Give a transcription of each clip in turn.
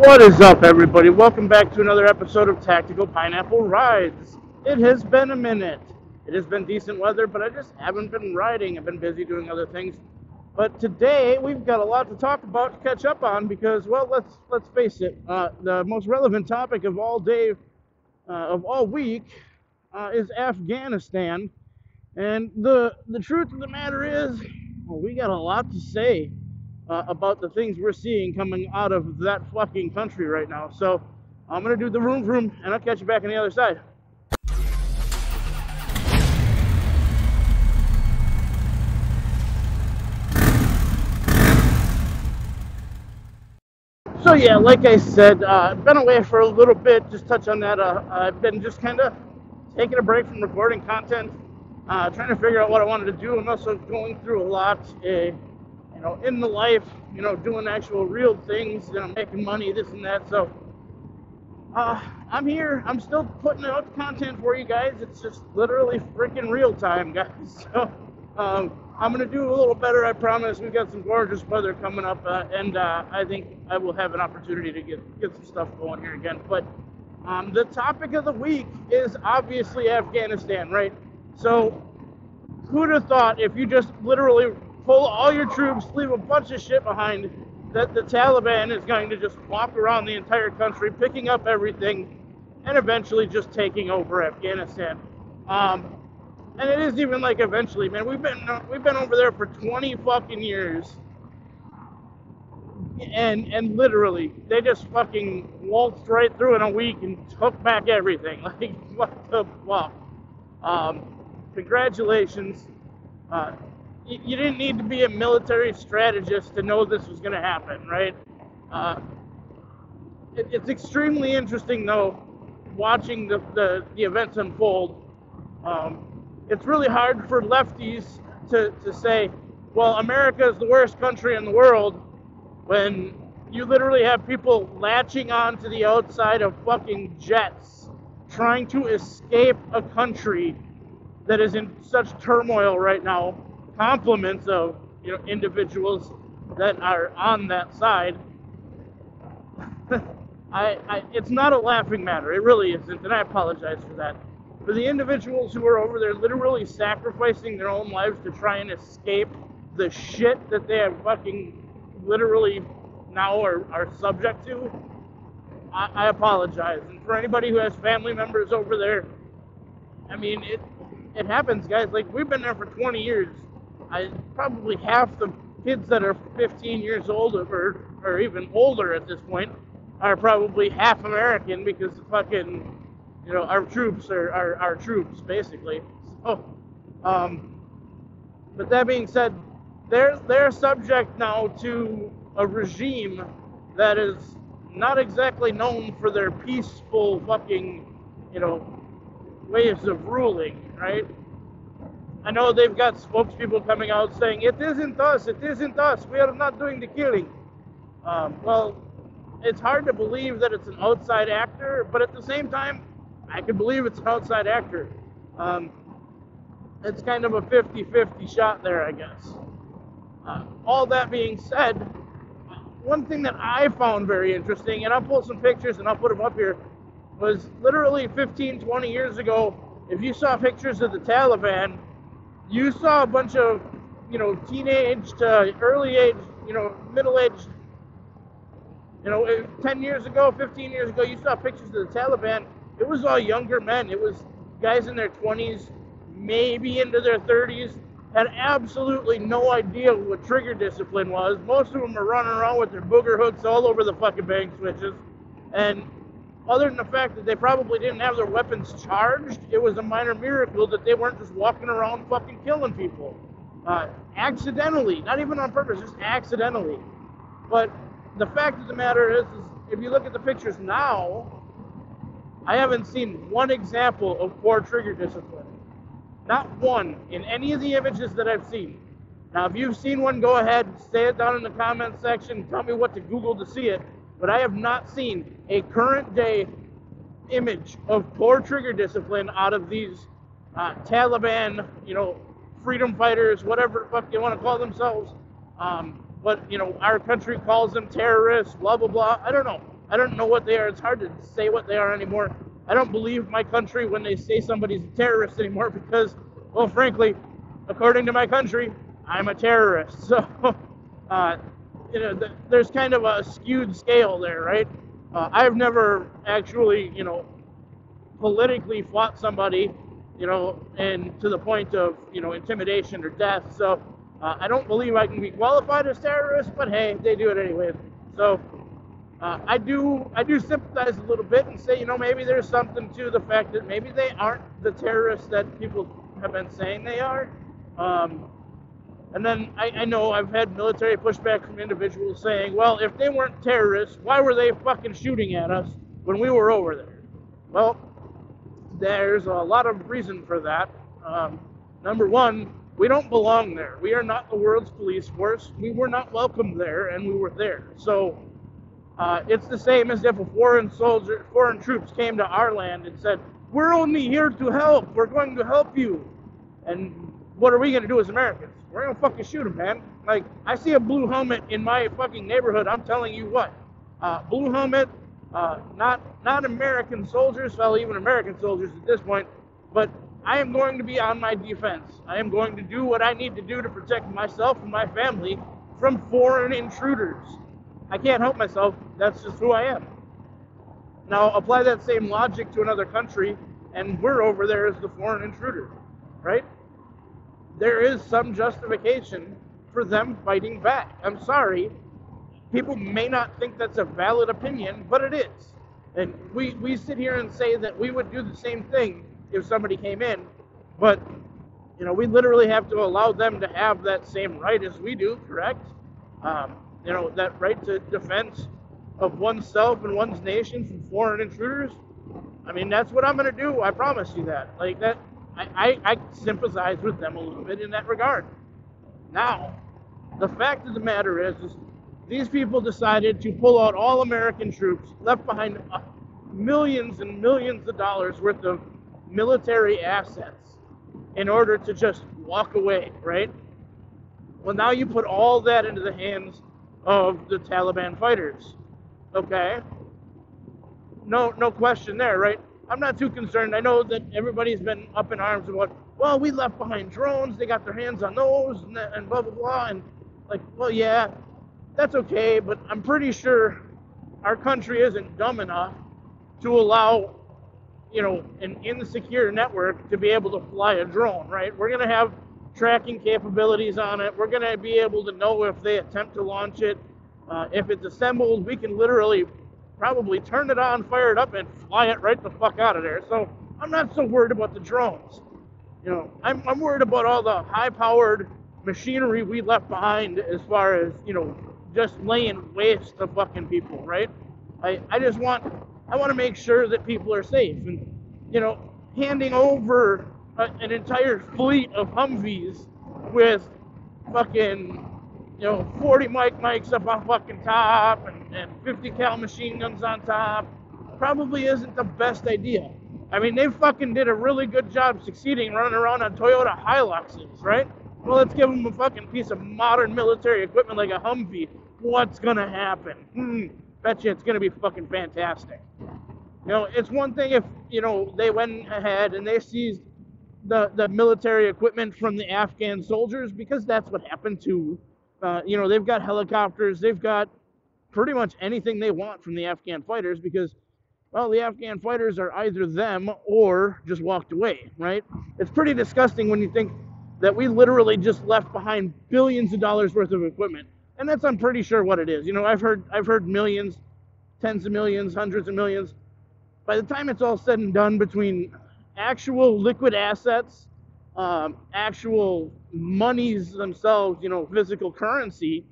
What is up, everybody? Welcome back to another episode of Tactical Pineapple Rides. It has been a minute. It has been decent weather, but I just haven't been riding. I've been busy doing other things. But today we've got a lot to talk about, to catch up on, because, well, let's face it, the most relevant topic of all day, of all week, is Afghanistan. And the truth of the matter is, well, we got a lot to say about the things we're seeing coming out of that fucking country right now. So I'm going to do the vroom, and I'll catch you back on the other side. So yeah, like I said, I've been away for a little bit. Just touch on that. I've been just kind of taking a break from recording content, trying to figure out what I wanted to do. I'm also going through a lot, in the life, doing actual real things, making money, this and that. So I'm here. I'm still putting out content for you guys. It's just literally freaking real time, guys. So I'm going to do a little better, I promise. We've got some gorgeous weather coming up, and I think I will have an opportunity to get some stuff going here again. But the topic of the week is obviously Afghanistan, right? So who'd have thought, if you just literally pull all your troops, leave a bunch of shit behind, that the Taliban is going to just walk around the entire country, picking up everything, and eventually just taking over Afghanistan. And it is even like eventually, man. We've been over there for 20 fucking years, and literally they just fucking waltzed right through in a week and took back everything. Like, what the fuck? Congratulations. You didn't need to be a military strategist to know this was going to happen, right? It's extremely interesting, though, watching the events unfold. It's really hard for lefties to say, well, America is the worst country in the world, when you literally have people latching on to the outside of fucking jets, trying to escape a country that is in such turmoil right now. Compliments of individuals that are on that side. It's not a laughing matter. It really isn't, and I apologize for that. For the individuals who are over there literally sacrificing their own lives to try and escape the shit that they have fucking literally now are subject to, I apologize. And for anybody who has family members over there, I mean, it happens, guys. Like, we've been there for 20 years. Probably half the kids that are 15 years old or even older at this point are probably half American, because fucking, our troops are our troops, basically. So, but that being said, they're subject now to a regime that is not exactly known for their peaceful fucking, ways of ruling, right? I know they've got spokespeople coming out saying, it isn't us, we are not doing the killing. Well, it's hard to believe that it's an outside actor, but at the same time, I can believe it's an outside actor. It's kind of a 50-50 shot there, I guess. All that being said, one thing that I found very interesting, and I'll pull some pictures and I'll put them up here, was literally 15, 20 years ago, if you saw pictures of the Taliban, you saw a bunch of, teenage to early age, middle-aged, 10 years ago, 15 years ago, you saw pictures of the Taliban. It was all younger men. It was guys in their 20s, maybe into their 30s, had absolutely no idea what trigger discipline was. Most of them are running around with their booger hooks all over the fucking bank switches. And other than the fact that they probably didn't have their weapons charged, it was a minor miracle that they weren't just walking around fucking killing people. Accidentally, not even on purpose, just accidentally. But the fact of the matter is if you look at the pictures now, I haven't seen one example of poor trigger discipline. Not one in any of the images that I've seen. Now, if you've seen one, go ahead, say it down in the comment section, tell me what to Google to see it. But I have not seen a current day image of poor trigger discipline out of these Taliban, freedom fighters, whatever the fuck they want to call themselves. But, our country calls them terrorists, blah, blah, blah. I don't know. I don't know what they are. It's hard to say what they are anymore. I don't believe my country when they say somebody's a terrorist anymore because, well, frankly, according to my country, I'm a terrorist. So, there's kind of a skewed scale there, right? I've never actually, politically fought somebody, and to the point of, intimidation or death. So I don't believe I can be qualified as terrorist, but hey, they do it anyway. So I do sympathize a little bit and say, maybe there's something to the fact that maybe they aren't the terrorists that people have been saying they are. And then I know I've had military pushback from individuals saying, well, if they weren't terrorists, why were they fucking shooting at us when we were over there? Well, there's a lot of reason for that. Number one, we don't belong there. We are not the world's police force. We were not welcome there, and we were there. So it's the same as if a foreign troops came to our land and said, we're only here to help. We're going to help you. And what are we going to do as Americans? We're going to fucking shoot them, man. Like, I see a blue helmet in my fucking neighborhood. I'm telling you what. Blue helmet, not American soldiers, well, even American soldiers at this point, but I am going to be on my defense. I am going to do what I need to do to protect myself and my family from foreign intruders. I can't help myself. That's just who I am. Now, apply that same logic to another country, and we're over there as the foreign intruder, right? There is some justification for them fighting back. I'm sorry. People may not think that's a valid opinion, but it is. And we sit here and say that we would do the same thing if somebody came in, but we literally have to allow them to have that same right as we do, correct? That right to defense of oneself and one's nation from foreign intruders. I mean, that's what I'm going to do. I promise you that. Like that, I sympathize with them a little bit in that regard. Now, the fact of the matter is these people decided to pull out all American troops, left behind millions and millions of dollars worth of military assets in order to just walk away, right? Well, now you put all that into the hands of the Taliban fighters. Okay? No question there, right? I'm not too concerned. I know that everybody's been up in arms about, well, we left behind drones, they got their hands on those, and blah, blah, blah, and like, well, yeah, that's okay, but I'm pretty sure our country isn't dumb enough to allow, an insecure network to be able to fly a drone, right? We're going to have tracking capabilities on it. We're going to be able to know if they attempt to launch it. If it's assembled, we can literally probably turn it on, fire it up, and fly it right the fuck out of there. So I'm not so worried about the drones. I'm worried about all the high-powered machinery we left behind as far as, just laying waste to fucking people, right? I want to make sure that people are safe. And, handing over an entire fleet of Humvees with fucking, 40 mics up on fucking top and 50 cal machine guns on top probably isn't the best idea. I mean, they fucking did a really good job succeeding running around on Toyota Hiluxes, right? Well, let's give them a fucking piece of modern military equipment like a Humvee. What's gonna happen? Bet you it's gonna be fucking fantastic. It's one thing if, they went ahead and they seized the military equipment from the Afghan soldiers, because that's what happened to, they've got helicopters, they've got pretty much anything they want from the Afghan fighters because, well, the Afghan fighters are either them or just walked away, right? It's pretty disgusting when you think that we literally just left behind billions of dollars worth of equipment. And that's, I'm pretty sure, what it is. I've heard millions, tens of millions, hundreds of millions. By the time it's all said and done, between actual liquid assets, actual monies themselves, physical currency,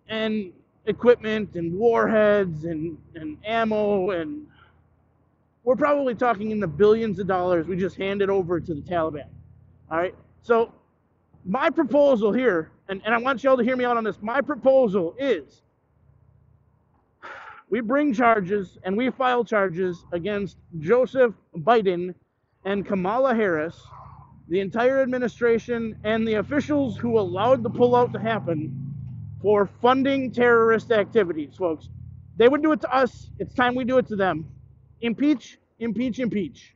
and equipment and warheads and ammo, and we're probably talking in the billions of dollars we just handed over to the Taliban. All right? So my proposal here, and I want you all to hear me out on this, my proposal is we bring charges and we file charges against Joseph Biden and Kamala Harris, the entire administration, and the officials who allowed the pullout to happen for funding terrorist activities, folks. They would do it to us. It's time we do it to them. Impeach, impeach, impeach.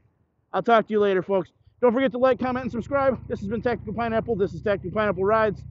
I'll talk to you later, folks. Don't forget to like, comment, and subscribe. This has been Tactical Pineapple. This is Tactical Pineapple Rides.